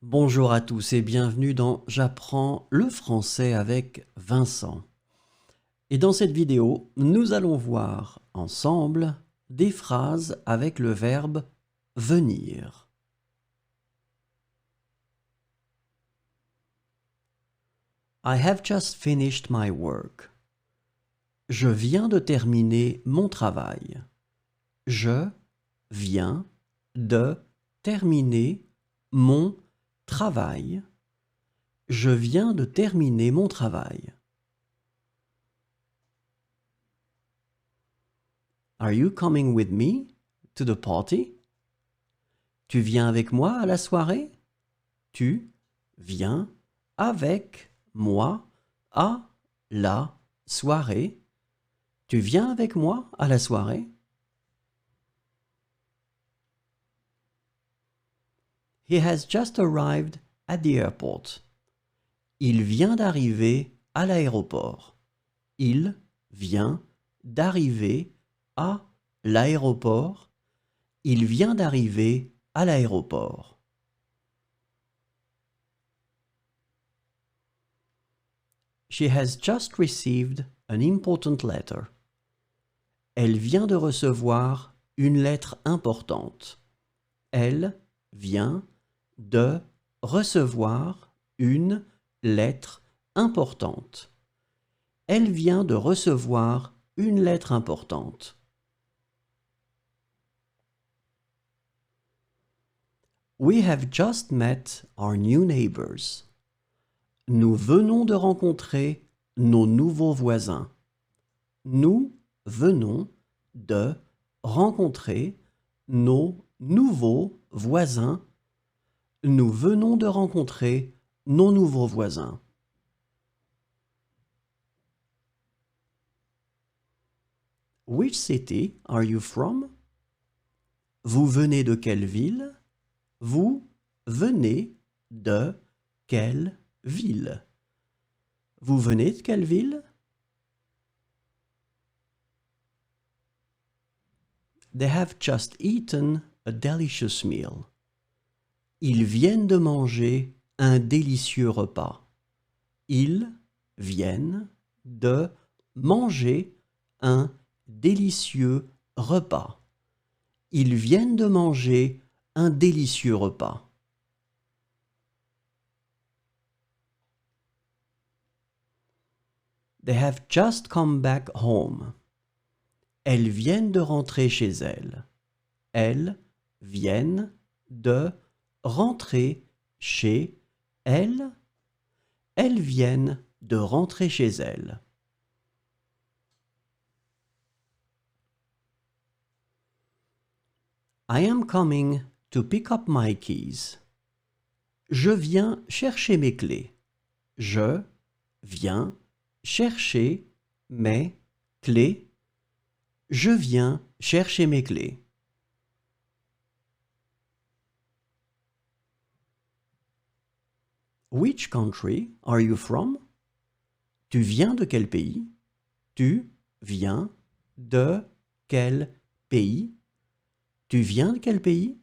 Bonjour à tous et bienvenue dans J'apprends le français avec Vincent. Et dans cette vidéo, nous allons voir ensemble des phrases avec le verbe venir. I have just finished my work. Je viens de terminer mon travail. Je viens de terminer mon travail. Je viens de terminer mon travail. Are you coming with me to the party? Tu viens avec moi à la soirée? Tu viens avec moi à la soirée? Tu viens avec moi à la soirée? He has just arrived at the airport. Il vient d'arriver à l'aéroport. Il vient d'arriver à l'aéroport. Il vient d'arriver à l'aéroport. She has just received an important letter. Elle vient de recevoir une lettre importante. Elle vient de recevoir une lettre importante. Elle vient de recevoir une lettre importante. We have just met our new neighbors. Nous venons de rencontrer nos nouveaux voisins. Nous venons de rencontrer nos nouveaux voisins. Nous venons de rencontrer nos nouveaux voisins. Which city are you from? Vous venez de quelle ville? Vous venez de quelle ville? Vous venez de quelle ville? They have just eaten a delicious meal. Ils viennent de manger un délicieux repas. Ils viennent de manger un délicieux repas. Ils viennent de manger un délicieux repas. They have just come back home. Elles viennent de rentrer chez elles. Elles viennent de rentrer chez elles. Elles viennent de rentrer chez elles. I am coming to pick up my keys. Je viens chercher mes clés. Je viens chercher mes clés. Je viens chercher mes clés. Which country are you from? Tu viens de quel pays? Tu viens de quel pays? Tu viens de quel pays?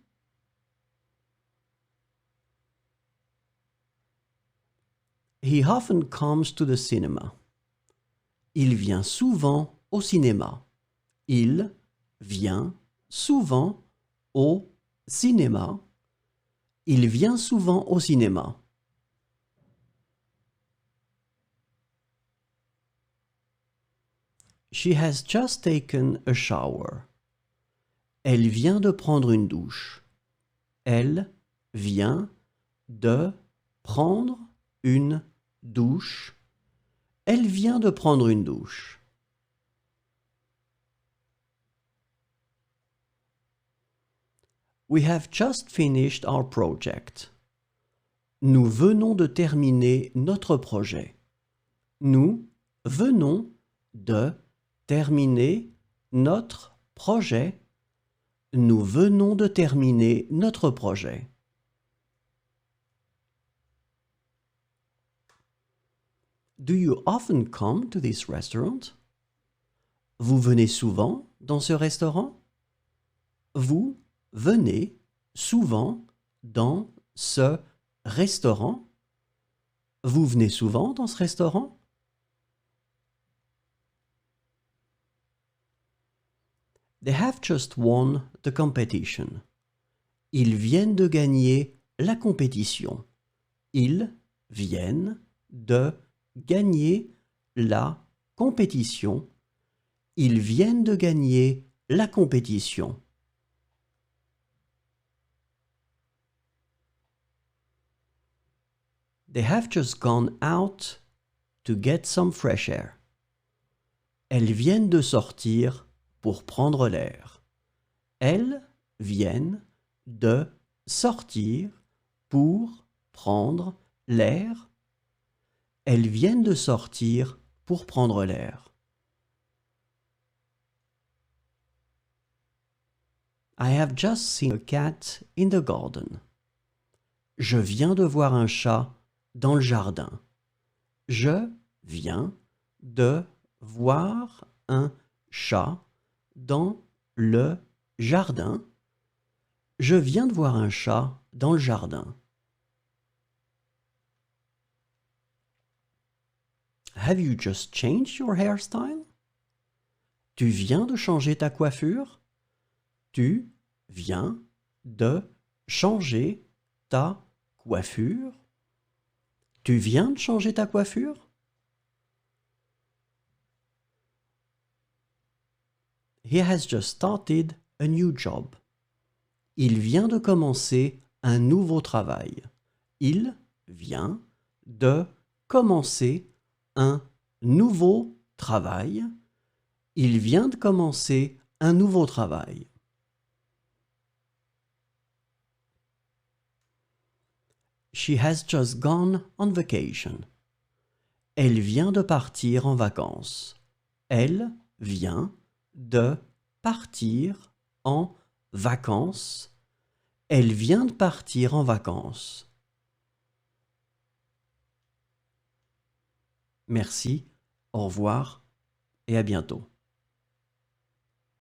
He often comes to the cinema. Il vient souvent au cinéma. Il vient souvent au cinéma. Il vient souvent au cinéma. She has just taken a shower. Elle vient de prendre une douche. Elle vient de prendre une douche. Elle vient de prendre une douche. We have just finished our project. Nous venons de terminer notre projet. Nous venons de terminer notre projet. Nous venons de terminer notre projet. Do you often come to this restaurant? Vous venez souvent dans ce restaurant? Vous venez souvent dans ce restaurant. Vous venez souvent dans ce restaurant? They have just won the competition. Ils viennent de gagner la compétition. Ils viennent de gagner la compétition. Ils viennent de gagner la compétition. They have just gone out to get some fresh air. Elles viennent de sortir pour prendre l'air. Elles viennent de sortir pour prendre l'air. Elles viennent de sortir pour prendre l'air. I have just seen a cat in the garden. Je viens de voir un chat dans le jardin. Je viens de voir un chat dans le jardin. Je viens de voir un chat dans le jardin. Have you just changed your hairstyle? Tu viens de changer ta coiffure? Tu viens de changer ta coiffure? Tu viens de changer ta coiffure? He has just started a new job. Il vient de commencer un nouveau travail. Il vient de commencer un nouveau travail. Il vient de commencer un nouveau travail. She has just gone on vacation. Elle vient de partir en vacances. Elle vient de partir en vacances. Elle vient de partir en vacances. Merci, au revoir et à bientôt.